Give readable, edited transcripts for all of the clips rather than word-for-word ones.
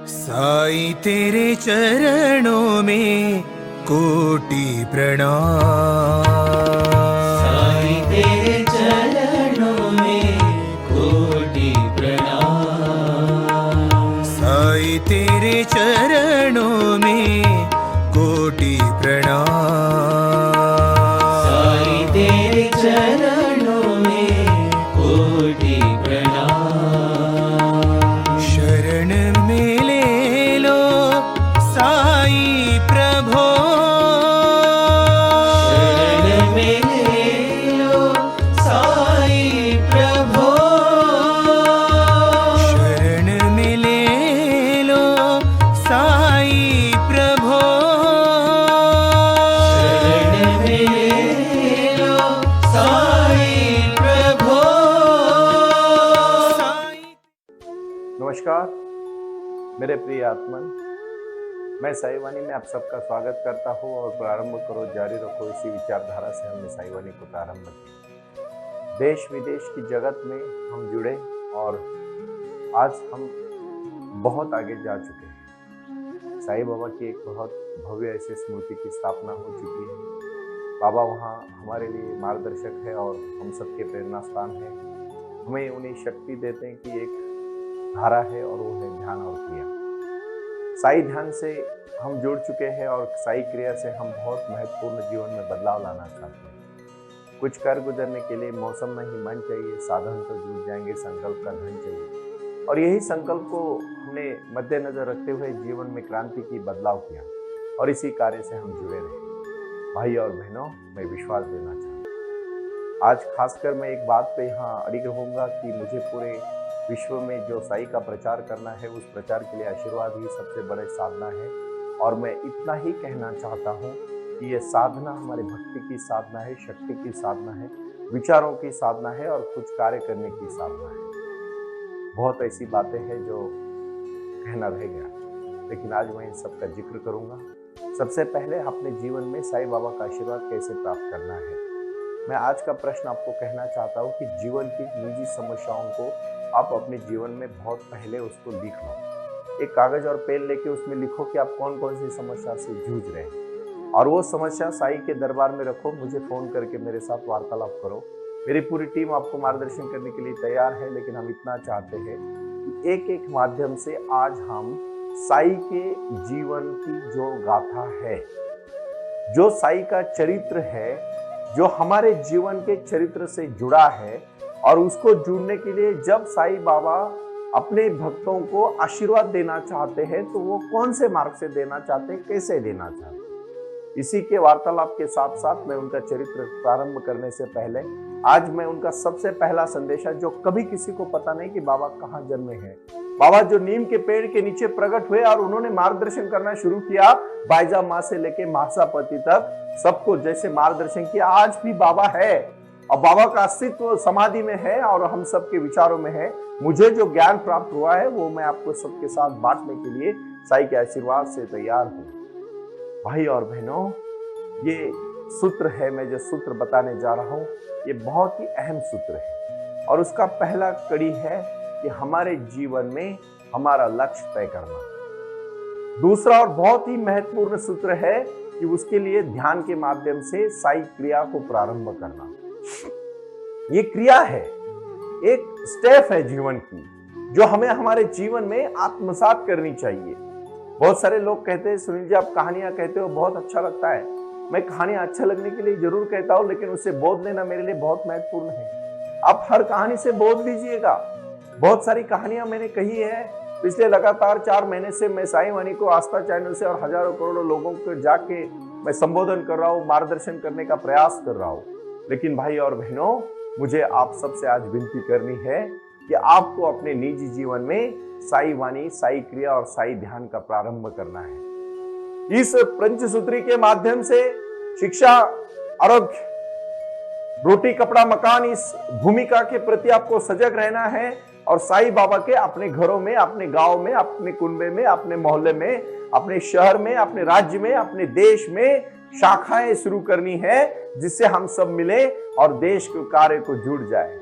साईं तेरे चरणों में कोटि प्रणाम। साईं तेरे चरणों में कोटि प्रणाम। साईं तेरे चरणों में कोटि प्रणाम। साईं तेरे चरणों में कोटि प्रणाम। शरण में ले लो साईं प्रभो। शरण में ले लो साईं प्रभो। शरण में ले लो साईं प्रभो। शरण में ले लो साईं प्रभो। नमस्कार मेरे प्रिय आत्मन, मैं साईवानी में आप सबका स्वागत करता हूँ और प्रारंभ करो जारी रखो इसी विचारधारा से हमने साईवानी को प्रारंभ किया। देश विदेश की जगत में हम जुड़े और आज हम बहुत आगे जा चुके हैं। साईं बाबा की एक बहुत भव्य ऐसी स्मृति की स्थापना हो चुकी है। बाबा वहाँ हमारे लिए मार्गदर्शक है और हम सबके प्रेरणा स्थान है। हमें उन्हें शक्ति देते हैं कि एक धारा है और वो है ध्यान और क्रिया। साई ध्यान से हम जुड़ चुके हैं और साई क्रिया से हम बहुत महत्वपूर्ण जीवन में बदलाव लाना चाहते हैं। कुछ कर गुजरने के लिए मौसम में ही मन चाहिए, साधन तो जुड़ जाएंगे, संकल्प का धन चाहिए। और यही संकल्प को हमने मद्देनजर रखते हुए जीवन में क्रांति की बदलाव किया और इसी कार्य से हम जुड़े रहे। भाई और बहनों, मैं विश्वास देना चाहता हूँ। आज खासकर मैं एक बात पे यहाँ अड़िग रहूँगा कि मुझे पूरे विश्व में जो साई का प्रचार करना है, उस प्रचार के लिए आशीर्वाद ही सबसे बड़ी साधना है। और मैं इतना ही कहना चाहता हूँ कि ये साधना हमारी भक्ति की साधना है, शक्ति की साधना है, विचारों की साधना है और कुछ कार्य करने की साधना है। बहुत ऐसी बातें हैं जो कहना रह गया, लेकिन आज मैं इन सब का जिक्र करूँगा। सबसे पहले अपने जीवन में साईं बाबा का आशीर्वाद कैसे प्राप्त करना है। मैं आज का प्रश्न आपको कहना चाहता हूँ कि जीवन की निजी समस्याओं को आप अपने जीवन में बहुत पहले उसको लिख लो। एक कागज और पेन लेके उसमें लिखो कि आप कौन कौन सी समस्या से जूझ रहे हैं और वो समस्या साईं के दरबार में रखो। मुझे फोन करके मेरे साथ वार्तालाप करो। मेरी पूरी टीम आपको मार्गदर्शन करने के लिए तैयार है, लेकिन हम इतना चाहते हैं कि एक एक माध्यम से आज हम साईं के जीवन की जो गाथा है, जो साईं का चरित्र है, जो हमारे जीवन के चरित्र से जुड़ा है, और उसको जुड़ने के लिए जब साईं बाबा अपने भक्तों को आशीर्वाद देना चाहते हैं तो वो कौन से मार्ग से देना चाहते हैं, कैसे देना चाहते हैं, इसी के वार्तालाप के साथ साथ मैं उनका चरित्र प्रारंभ करने से पहले आज मैं उनका सबसे पहला संदेशा, जो कभी किसी को पता नहीं कि बाबा कहाँ जन्मे हैं। बाबा जो नीम के पेड़ के नीचे प्रकट हुए और उन्होंने मार्गदर्शन करना शुरू किया, बाईजा माँ से लेके महासापति तक सबको जैसे मार्गदर्शन किया, आज भी बाबा है और बाबा का अस्तित्व समाधि में है और हम सबके विचारों में है। मुझे जो ज्ञान प्राप्त हुआ है वो मैं आपको सबके साथ बांटने के लिए साईं के आशीर्वाद से तैयार हूँ। भाई और बहनों, ये सूत्र है, मैं जो सूत्र बताने जा रहा हूँ ये बहुत ही अहम सूत्र है और उसका पहला कड़ी है कि हमारे जीवन में हमारा लक्ष्य तय करना। दूसरा और बहुत ही महत्वपूर्ण सूत्र है कि उसके लिए ध्यान के माध्यम से साई क्रिया को प्रारंभ करना। ये क्रिया है, एक स्टेप है जीवन की, जो हमें हमारे जीवन में आत्मसात करनी चाहिए। बहुत सारे लोग कहते हैं, सुनील जी आप कहानियां कहते हो, बहुत अच्छा लगता है। मैं कहानियां अच्छा लगने के लिए जरूर कहता हूं, लेकिन उससे बोध लेना मेरे लिए बहुत महत्वपूर्ण है। आप हर कहानी से बोध लीजिएगा। बहुत सारी कहानियां मैंने कही है। पिछले लगातार 4 महीने से मैं साईवानी को आस्था चैनल से और हजारों करोड़ों लोगों को जाके मैं संबोधन कर रहा हूँ, मार्गदर्शन करने का प्रयास कर रहा हूँ। लेकिन भाई और बहनों, मुझे आप सबसे आज विनती करनी है कि आपको अपने निजी जीवन में साई वाणी, साई क्रिया और साई ध्यान का प्रारंभ करना है। इस पंचसूत्री के माध्यम से शिक्षा, आरोग्य, रोटी, कपड़ा, मकान, इस भूमिका के प्रति आपको सजग रहना है और साईं बाबा के अपने घरों में, अपने गांव में, अपने कुनबे में, अपने मोहल्ले में, अपने शहर में, अपने राज्य में, अपने देश में शाखाएं शुरू करनी है, जिससे हम सब मिले और देश के कार्य को जुड़ जाए।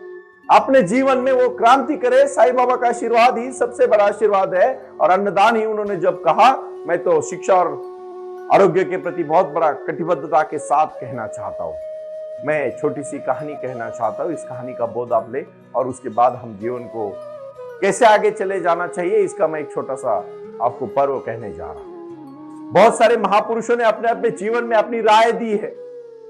अपने जीवन में वो क्रांति करे। साईं बाबा का आशीर्वाद ही सबसे बड़ा आशीर्वाद है और अन्नदान ही उन्होंने जब कहा, मैं तो शिक्षा और आरोग्य के प्रति बहुत बड़ा कटिबद्धता के साथ कहना चाहता हूं। मैं छोटी सी कहानी कहना चाहता हूं, इस कहानी का बोध आप ले और उसके बाद हम जीवन को कैसे आगे चले जाना चाहिए, इसका मैं एक छोटा सा आपको पर्व कहने जा रहा हूं। बहुत सारे महापुरुषों ने अपने अपने जीवन में अपनी राय दी है,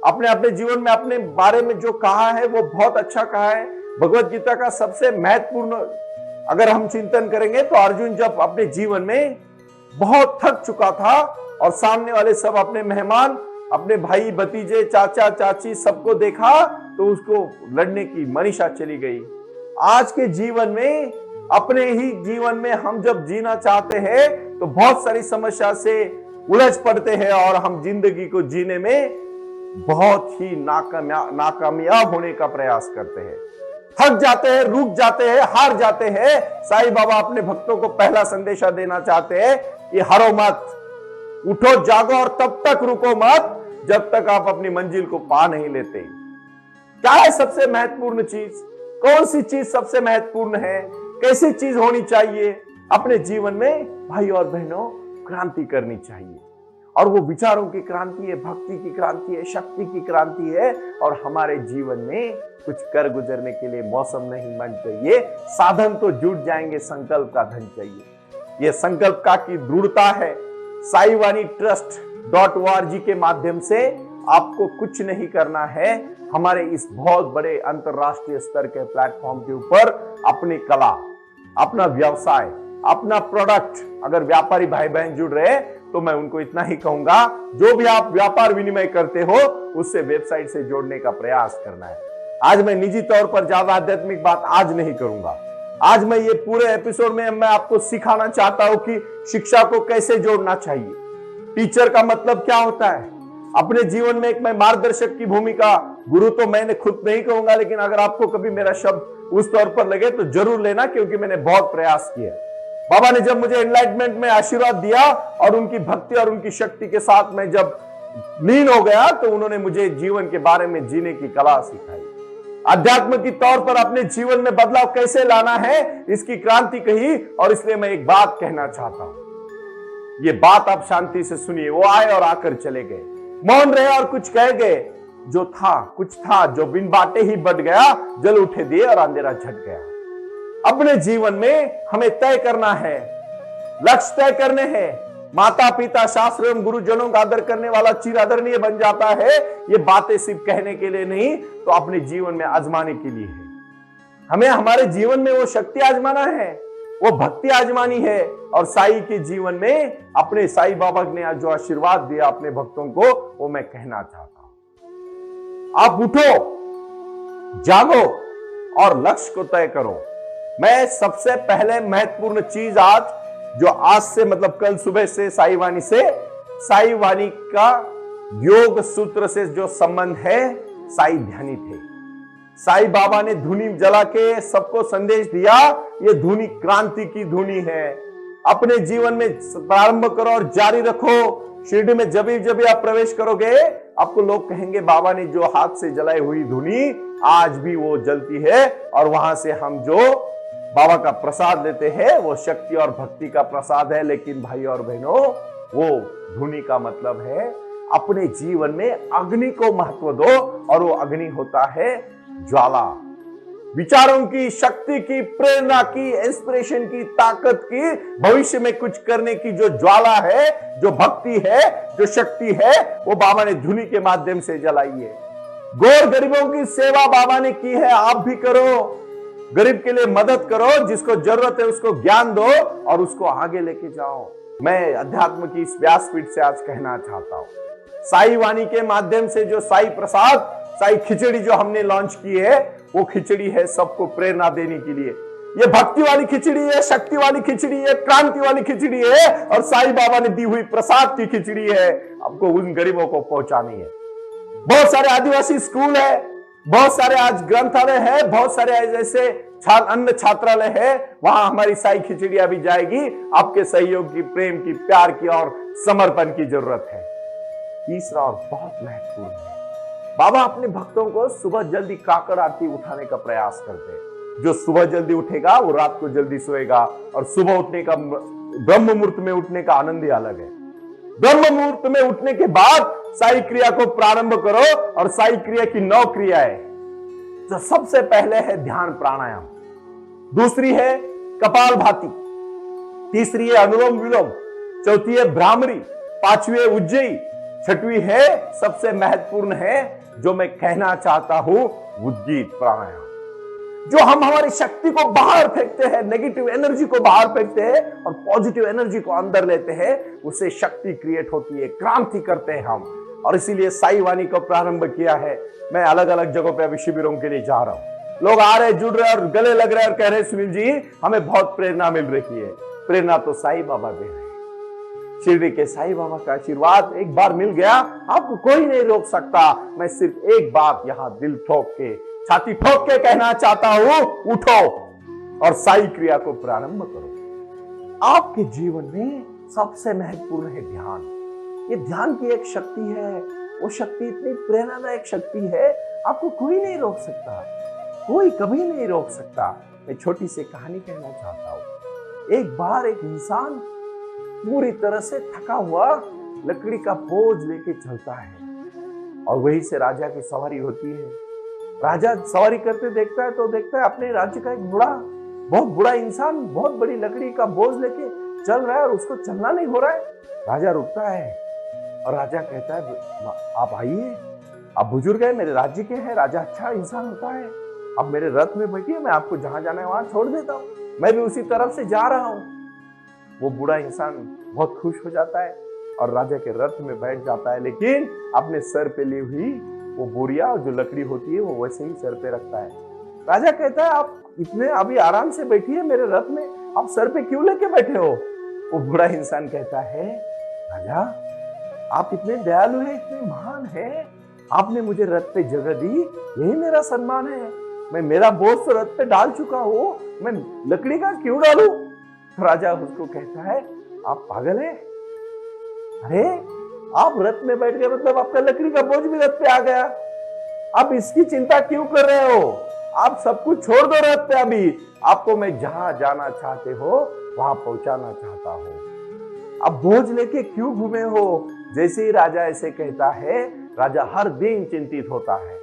अपने अपने जीवन में अपने बारे में जो कहा है वो बहुत अच्छा कहा है। भगवत गीता का सबसे महत्वपूर्ण अगर हम चिंतन करेंगे तो अर्जुन जब अपने जीवन में बहुत थक चुका था और सामने वाले सब अपने मेहमान, अपने भाई भतीजे, चाचा चाची सबको देखा तो उसको लड़ने की मनीषा चली गई। आज के जीवन में, अपने ही जीवन में हम जब जीना चाहते हैं तो बहुत सारी समस्या से उलझ पड़ते हैं और हम जिंदगी को जीने में बहुत ही नाकामयाब होने का प्रयास करते हैं, थक जाते हैं, रुक जाते हैं, हार जाते हैं। साईं बाबा अपने भक्तों को पहला संदेशा देना चाहते हैं कि हारो मत, उठो जागो और तब तक रुको मत जब तक आप अपनी मंजिल को पा नहीं लेते। क्या है सबसे महत्वपूर्ण चीज? कौन सी चीज सबसे महत्वपूर्ण है? कैसी चीज होनी चाहिए अपने जीवन में? भाई और बहनों, क्रांति करनी चाहिए और वो विचारों की क्रांति है, भक्ति की क्रांति है, शक्ति की क्रांति है। और हमारे जीवन में कुछ कर गुजरने के लिए मौसम नहीं, मन चाहिए, साधन तो जुट जाएंगे, संकल्प का धन चाहिए। ये संकल्प का की दृढ़ता है। साईवानी ट्रस्ट.org के माध्यम से आपको कुछ नहीं करना है, हमारे इस बहुत बड़े अंतरराष्ट्रीय स्तर के प्लेटफॉर्म के ऊपर अपनी कला, अपना व्यवसाय, अपना प्रोडक्ट, अगर व्यापारी भाई बहन जुड़ रहे तो मैं उनको इतना ही कहूंगा, जो भी आप व्यापार विनिमय करते हो उससे वेबसाइट से जोड़ने का प्रयास करना है। आज मैं निजी तौर पर ज्यादा आध्यात्मिक बात आज नहीं करूंगा। आज मैं ये पूरे एपिसोड में मैं आपको सिखाना चाहता हूं कि शिक्षा को कैसे जोड़ना चाहिए। टीचर का मतलब क्या होता है? अपने जीवन में एक मैं मार्गदर्शक की भूमिका, गुरु तो मैंने खुद नहीं कहूंगा, लेकिन अगर आपको कभी मेरा शब्द उस तौर पर लगे तो जरूर लेना, क्योंकि मैंने बहुत प्रयास किया। बाबा ने जब मुझे एनलाइटमेंट में आशीर्वाद दिया और उनकी भक्ति और उनकी शक्ति के साथ मैं जब लीन हो गया तो उन्होंने मुझे जीवन के बारे में जीने की कला सिखाई। अध्यात्म की तौर पर अपने जीवन में बदलाव कैसे लाना है, इसकी क्रांति कही। और इसलिए मैं एक बात कहना चाहता हूं, ये बात आप शांति से सुनिए। वो आए और आकर चले गए, मौन रहे और कुछ कह गए। जो था, कुछ था जो बिन बाटे ही बढ़ गया, जल उठे दिए और अंधेरा झट गया। अपने जीवन में हमें तय करना है, लक्ष्य तय करने हैं। माता पिता, शास्त्र एवं गुरुजनों का आदर करने वाला चिर आदरणीय बन जाता है। ये बातें सिर्फ कहने के लिए नहीं, तो अपने जीवन में आजमाने के लिए है। हमें हमारे जीवन में वो शक्ति आजमाना है, वो भक्ति आजमानी है। और साई के जीवन में अपने साई बाबा ने जो आशीर्वाद दिया अपने भक्तों को, वो मैं कहना चाहता हूं। आप उठो, जागो और लक्ष्य को तय करो। मैं सबसे पहले महत्वपूर्ण चीज आज, जो आज से मतलब कल सुबह से साईवानी का योग सूत्र से जो संबंध है, साई ध्यानी थे। साई बाबा ने धुनी जला के सबको संदेश दिया, ये धुनी क्रांति की धुनी है। अपने जीवन में प्रारंभ करो और जारी रखो। शिरडी में जब भी आप प्रवेश करोगे, आपको लोग कहेंगे बाबा ने जो हाथ से जलाई हुई धुनी आज भी वो जलती है। और वहां से हम जो बाबा का प्रसाद लेते हैं वो शक्ति और भक्ति का प्रसाद है। लेकिन भाई और बहनों, वो धुनी का मतलब है अपने जीवन में अग्नि को महत्व दो। और वो अग्नि होता है ज्वाला, विचारों की, शक्ति की, प्रेरणा की, इंस्पिरेशन की, ताकत की, भविष्य में कुछ करने की जो ज्वाला है, जो भक्ति है, जो शक्ति है, वो बाबा ने धुनी के माध्यम से जलाई है। गौर गरीबों की सेवा बाबा ने की है, आप भी करो। गरीब के लिए मदद करो, जिसको जरूरत है उसको ज्ञान दो और उसको आगे लेके जाओ। मैं अध्यात्म की इस व्यासपीठ से आज कहना चाहता हूं, साई वाणी के माध्यम से जो साई प्रसाद, साई खिचड़ी जो हमने लॉन्च की है, वो खिचड़ी है सबको प्रेरणा देने के लिए। ये भक्ति वाली खिचड़ी है, शक्ति वाली खिचड़ी है, क्रांति वाली खिचड़ी है और साई बाबा ने दी हुई प्रसाद की खिचड़ी है। आपको उन गरीबों को पहुंचानी है। बहुत सारे आदिवासी स्कूल है, बहुत सारे आज ग्रंथालय है, बहुत सारे ऐसे अन्न छात्रालय है, वहां हमारी साई खिचड़ियां भी जाएगी। आपके सहयोग की, प्रेम की, प्यार की और समर्पण की जरूरत है। तीसरा और बहुत महत्वपूर्ण है, बाबा अपने भक्तों को सुबह जल्दी काकड़ आरती उठाने का प्रयास करते हैं। जो सुबह जल्दी उठेगा वो रात को जल्दी सोएगा, और सुबह उठने का, ब्रह्म मुहूर्त में उठने का आनंद ही अलग है। ब्रह्म मुहूर्त में उठने के बाद साई क्रिया को प्रारंभ करो, और साई क्रिया की 9 क्रियाएं। तो सबसे पहले है ध्यान प्राणायाम, दूसरी है कपालभाति, तीसरी है अनुलोम विलोम, चौथी है भ्रामरी, पांचवी है उज्जयी, छठवीं है सबसे महत्वपूर्ण है जो मैं कहना चाहता हूं, उद्गीत प्राणायाम। जो हम हमारी शक्ति को बाहर फेंकते हैं, नेगेटिव एनर्जी को बाहर फेंकते हैं और पॉजिटिव एनर्जी को अंदर लेते हैं, उससे शक्ति क्रिएट होती है, क्रांति करते हैं हम। और इसीलिए साई वाणी को प्रारंभ किया है। मैं अलग अलग जगहों पे अभी शिविरों के लिए जा रहा हूं, लोग आ रहे, जुड़ रहे और गले लग रहे और कह रहे सुनील जी हमें बहुत प्रेरणा मिल रही है। प्रेरणा तो साई बाबा दे रहे हैं। शिरडी के साई बाबा का आशीर्वाद एक बार मिल गया, आपको कोई नहीं रोक सकता। मैं सिर्फ एक बात यहां दिल ठोक के, छाती ठोक के कहना चाहता हूं, उठो और साई क्रिया को प्रारंभ करो। आपके जीवन में सबसे महत्वपूर्ण है ध्यान। ये ध्यान की एक शक्ति है, वो शक्ति इतनी प्रेरणादायक शक्ति है, आपको कोई नहीं रोक सकता, कोई कभी नहीं रोक सकता। मैं छोटी सी कहानी कहना चाहता हूं। एक बार एक इंसान पूरी तरह से थका हुआ लकड़ी का बोझ लेके चलता है, और वहीं से राजा की सवारी होती है। राजा सवारी करते देखता है तो देखता है अपने राज्य का एक बहुत बूढ़ा इंसान बहुत बड़ी लकड़ी का बोझ लेके चल रहा है और उसको चलना नहीं हो रहा है। राजा रुकता है और राजा कहता है आप आइए, आप बुजुर्ग है, मेरे राज्य के हैं। राजा अच्छा इंसान होता है, अब मेरे रथ में बैठिए, मैं आपको जहां जाना है वहां छोड़ देता हूँ, मैं भी उसी तरफ से जा रहा हूं। वो बूढ़ा इंसान बहुत खुश हो जाता है और राजा के रथ में बैठ जाता है, लेकिन अपने सर पे ली हुई वो बोरिया और जो लकड़ी होती है वो वैसे ही सर पे रखता है। राजा कहता है आप इतने अभी आराम से बैठिए मेरे रथ में, आप सर पे क्यों लेके बैठे हो? वो बूढ़ा इंसान कहता है राजा आप इतने दयालु हैं, इतने महान हैं, आपने मुझे रथ पे जगह दी, यही मेरा सम्मान है। मैं मेरा बोझ तो रथ पे डाल चुका हूं, मैं लकड़ी का क्यों डालूं? तो राजा उसको कहता है आप पागल है? अरे आप रथ में बैठ गए मतलब आपका लकड़ी का बोझ भी रथ पे आ गया, आप इसकी चिंता क्यों कर रहे हो? आप सब कुछ छोड़ दो रथ पे, अभी आपको मैं जहां जाना चाहते हो वहां पहुंचाना चाहता हूं। अब बोझ लेके क्यों घूमे हो? जैसे ही राजा ऐसे कहता है, राजा हर दिन चिंतित होता है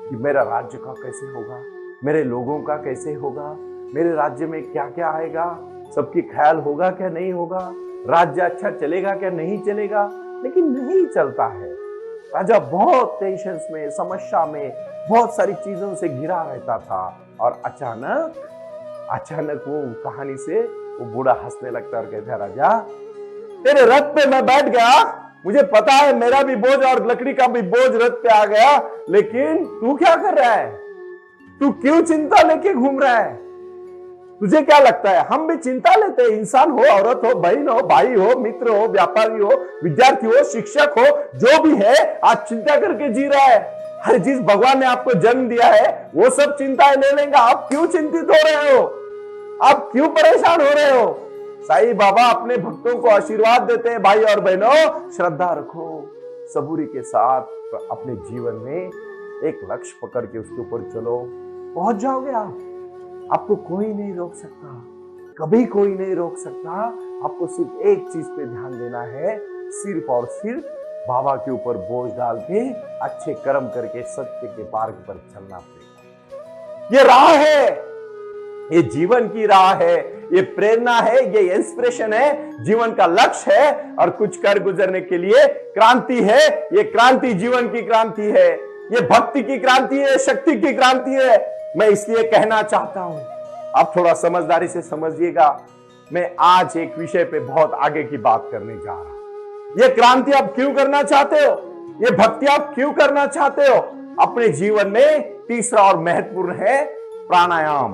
कि मेरा राज्य का कैसे होगा, मेरे लोगों का कैसे होगा, मेरे राज्य में क्या क्या आएगा, सबकी ख्याल होगा क्या नहीं होगा, राज्य अच्छा चलेगा क्या नहीं चलेगा। लेकिन नहीं चलता है। राजा बहुत टेंशन में, समस्या में, बहुत सारी चीजों से घिरा रहता था। और अचानक वो कहानी से वो बूढ़ा हंसने लगता और कहता है राजा तेरे रथ पे मैं बैठ गया, मुझे पता है मेरा भी बोझ और लकड़ी का भी बोझ रथ पे आ गया, लेकिन तू क्या कर रहा है? तू क्यों चिंता लेके घूम रहा है? तुझे क्या लगता है हम भी चिंता लेते हैं? इंसान हो, औरत हो, बहन हो, भाई हो, मित्र हो, व्यापारी हो, विद्यार्थी हो, शिक्षक हो, जो भी है आज चिंता करके जी रहा है। हर चीज भगवान ने आपको जन्म दिया है, वो सब चिंताएं ले लेंगे। आप क्यों चिंतित हो रहे हो? आप क्यों परेशान हो रहे हो? साईं बाबा अपने भक्तों को आशीर्वाद देते हैं, भाई और बहनों श्रद्धा रखो, सबूरी के साथ अपने जीवन में एक लक्ष्य पकड़ के उसके ऊपर चलो, पहुंच जाओगे आप। आपको कोई नहीं रोक सकता, कभी कोई नहीं रोक सकता। आपको सिर्फ एक चीज पे ध्यान देना है, सिर्फ और सिर्फ बाबा के ऊपर बोझ डाल के अच्छे कर्म करके सत्य के मार्ग पर चलना पड़ेगा। ये राह है, ये जीवन की राह है, ये प्रेरणा है, ये इंस्पिरेशन है, जीवन का लक्ष्य है और कुछ कर गुजरने के लिए क्रांति है। ये क्रांति जीवन की क्रांति है, ये भक्ति की क्रांति है, शक्ति की क्रांति है। मैं इसलिए कहना चाहता हूं, आप थोड़ा समझदारी से समझिएगा। मैं आज एक विषय पे बहुत आगे की बात करने जा रहा हूं। ये क्रांति आप क्यों करना चाहते हो? ये भक्ति आप क्यों करना चाहते हो? अपने जीवन में तीसरा और महत्वपूर्ण है प्राणायाम,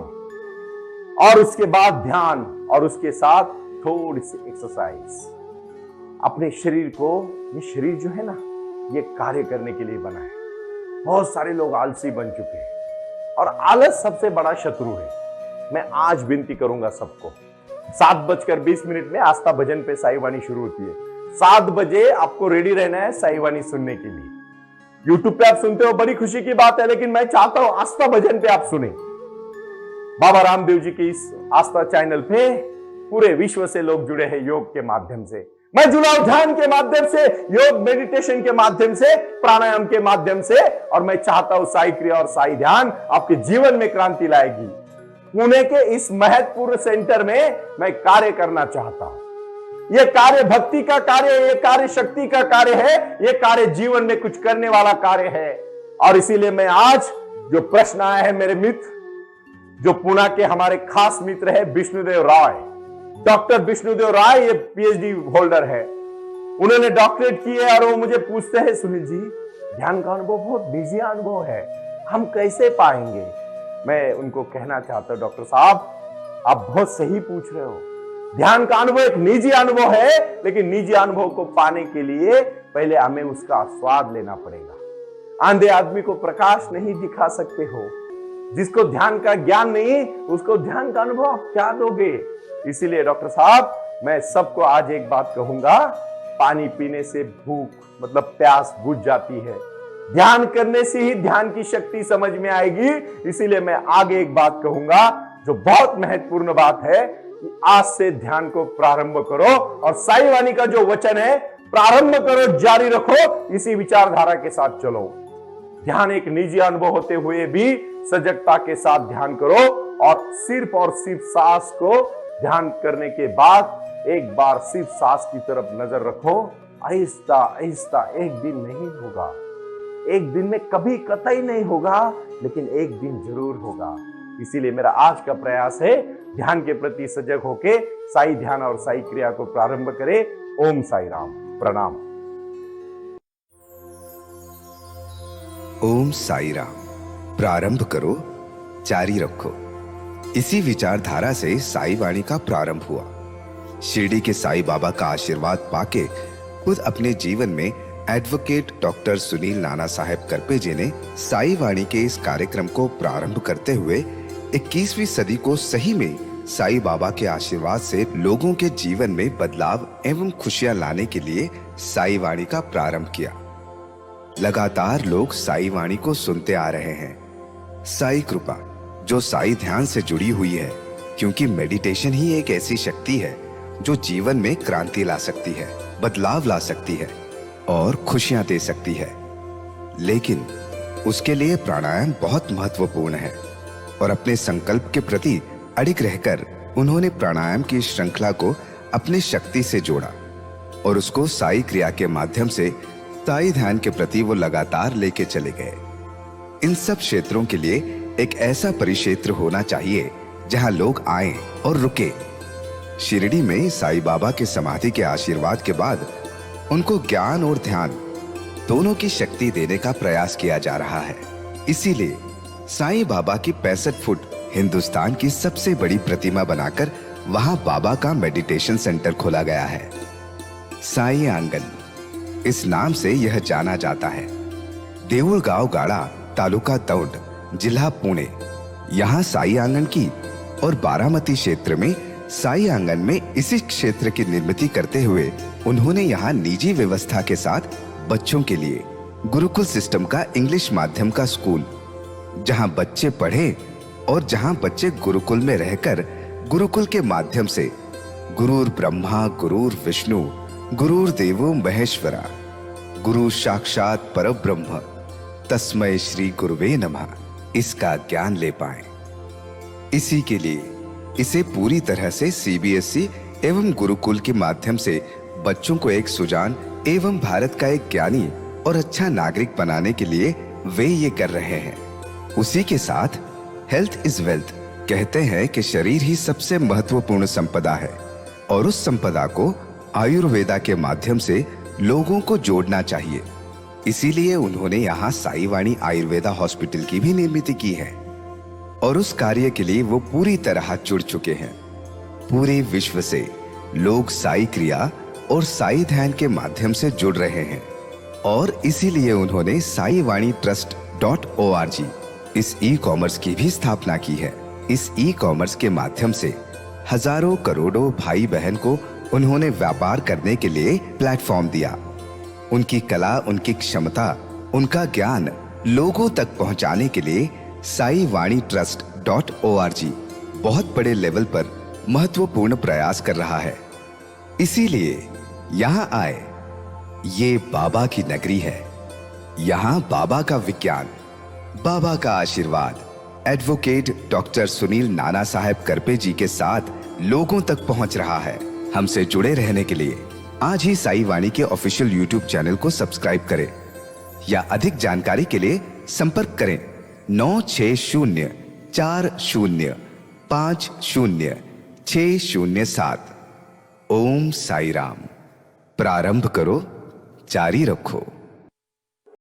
और उसके बाद ध्यान, और उसके साथ थोड़ी सी एक्सरसाइज। अपने शरीर को, ये शरीर जो है ना, ये कार्य करने के लिए बना है। बहुत सारे लोग आलसी बन चुके हैं और आलस सबसे बड़ा शत्रु है। मैं आज विनती करूंगा सबको, 7:20 में आस्था भजन पे साई वाणी शुरू होती है। 7 बजे आपको रेडी रहना है साई वाणी सुनने के लिए। YouTube पे आप सुनते हो, बड़ी खुशी की बात है, लेकिन मैं चाहता हूं आस्था भजन पे आप सुने। बाबा रामदेव जी के इस आस्था चैनल पे पूरे विश्व से लोग जुड़े हैं योग के माध्यम से। मैं जुड़ा हूं ध्यान के माध्यम से, योग मेडिटेशन के माध्यम से, प्राणायाम के माध्यम से, और मैं चाहता हूं साई क्रिया और साई ध्यान आपके जीवन में क्रांति लाएगी। पुणे के इस महत्वपूर्ण सेंटर में मैं कार्य करना चाहता हूं। यह कार्य भक्ति का कार्य है, यह कार्य शक्ति का कार्य है, यह कार्य जीवन में कुछ करने वाला कार्य है। और इसीलिए मैं आज जो प्रश्न आया है मेरे मित्र, जो पुणे के हमारे खास मित्र है विष्णुदेव राय, डॉक्टर विष्णुदेव राय, ये पीएचडी होल्डर है, उन्होंने डॉक्टरेट की है, और वो मुझे पूछते हैं सुनील जी ध्यान का अनुभव बहुत निजी अनुभव है, हम कैसे पाएंगे? मैं उनको कहना चाहता हूं डॉक्टर साहब आप बहुत सही पूछ रहे हो, ध्यान का अनुभव एक निजी अनुभव है, लेकिन निजी अनुभव को पाने के लिए पहले हमें उसका स्वाद लेना पड़ेगा। अंधे आदमी को प्रकाश नहीं दिखा सकते हो, जिसको ध्यान का ज्ञान नहीं उसको ध्यान का अनुभव आप क्या दोगे? इसीलिए डॉक्टर साहब मैं सबको आज एक बात कहूंगा, पानी पीने से भूख मतलब प्यास बुझ जाती है, ध्यान करने से ही ध्यान की शक्ति समझ में आएगी। इसीलिए मैं आगे एक बात कहूंगा जो बहुत महत्वपूर्ण बात है कि आज से ध्यान को प्रारंभ करो, और साई वाणी का जो वचन है प्रारंभ करो जारी रखो, इसी विचारधारा के साथ चलो। ध्यान एक निजी अनुभव होते हुए भी सजगता के साथ ध्यान करो, और सिर्फ सांस को ध्यान करने के बाद एक बार सिर्फ सांस की तरफ नजर रखो। आहिस्ता आहिस्ता, एक दिन नहीं होगा, एक दिन में कभी कतई नहीं होगा, लेकिन एक दिन जरूर होगा। इसीलिए मेरा आज का प्रयास है ध्यान के प्रति सजग होके साई ध्यान और साई क्रिया को प्रारंभ करें। ओम साई राम, प्रणाम। ओम साई राम, प्रारंभ करो जारी रखो। इसी विचारधारा से साई वाणी का प्रारंभ हुआ। शिरडी के साई बाबा का आशीर्वाद पाके खुद अपने जीवन में एडवोकेट डॉक्टर सुनील नाना साहेब करपे जी ने साई वाणी के इस कार्यक्रम को प्रारंभ करते हुए 21वीं सदी को सही में साई बाबा के आशीर्वाद से लोगों के जीवन में बदलाव एवं खुशियां लाने के लिए साई वाणी का प्रारंभ किया। लगातार लोग साई वाणी को सुनते आ रहे हैं। साई कृपा जो साई ध्यान से जुड़ी हुई है, क्योंकि मेडिटेशन ही एक ऐसी शक्ति है जो जीवन में क्रांति ला सकती है, बदलाव ला सकती है और खुशियां दे सकती है। लेकिन उसके लिए प्राणायाम बहुत महत्वपूर्ण है, और अपने संकल्प के प्रति अडिग रहकर उन्होंने प्राणायाम की श्रृंखला को अपनी शक्ति से जोड़ा, और उसको साई क्रिया के माध्यम से साई ध्यान के प्रति वो लगातार लेके चले गए। इन सब क्षेत्रों के लिए एक ऐसा परिक्षेत्र होना चाहिए जहां लोग आए और रुके। शिरडी में साई बाबा के समाधि के आशीर्वाद के बाद उनको ज्ञान और ध्यान दोनों की शक्ति देने का प्रयास किया जा रहा है। इसीलिए साईं बाबा की 65 फुट हिंदुस्तान की सबसे बड़ी प्रतिमा बनाकर वहां बाबा का मेडिटेशन सेंटर खोला गया है। साई आंगन इस नाम से यह जाना जाता है। देऊळगाव गाड़ा, तालुका दौंड, जिला पुणे, यहाँ साई आंगन की, और बारामती क्षेत्र में साई आंगन में इसी क्षेत्र की निर्मित करते हुए उन्होंने यहाँ निजी व्यवस्था के साथ बच्चों के लिए गुरुकुल सिस्टम का इंग्लिश माध्यम का स्कूल, जहाँ बच्चे पढ़े और जहाँ बच्चे गुरुकुल में रहकर गुरुकुल के माध्यम से गुरुर ब्रह्मा गुरुर विष्णु गुरुर देवो महेश्वरा गुरु साक्षात परब्रह्म तस्मै श्री गुरुवे नमः इसका ज्ञान ले पाएं। इसी के लिए इसे पूरी तरह से सीबीएसई एवं गुरुकुल के माध्यम से बच्चों को एक सुजान एवं भारत का एक ज्ञानी और अच्छा नागरिक बनाने के लिए वे ये कर रहे हैं। उसी के साथ हेल्थ इज वेल्थ कहते हैं कि शरीर ही सबसे महत्वपूर्ण संपदा है, और उस संपदा को आयुर्वेदा के माध्यम से लोगों को जोड़ना चाहिए। इसीलिए उन्होंने यहाँ साई वाणी आयुर्वेदा हॉस्पिटल की भी निर्मित की है, और उस कार्य के लिए वो पूरी तरह जुड़ चुके हैं। पूरे विश्व से लोग साई क्रिया और साई ध्यान के माध्यम से जुड़ रहे हैं, और इसीलिए उन्होंने साई वाणी trust.org इस ई कॉमर्स की भी स्थापना की है। इस ई कॉमर्स के माध्यम से हजारों करोड़ों भाई बहन को उन्होंने व्यापार करने के लिए प्लेटफॉर्म दिया। उनकी कला, उनकी क्षमता उनका ज्ञान लोगों तक पहुंचाने के लिए साई वाणी ट्रस्ट.org बहुत बड़े लेवल पर महत्वपूर्ण प्रयास कर रहा है। इसीलिए यहाँ आए। ये बाबा की नगरी है। यहाँ बाबा का विज्ञान, बाबा का आशीर्वाद एडवोकेट डॉक्टर सुनील नाना साहब करपे जी के साथ लोगों तक पहुंच रहा है। हमसे जुड़े रहने के लिए आज ही साई वाणी के ऑफिशियल यूट्यूब चैनल को सब्सक्राइब करें या अधिक जानकारी के लिए संपर्क करें 9604050607। ओम साई राम। प्रारंभ करो, जारी रखो।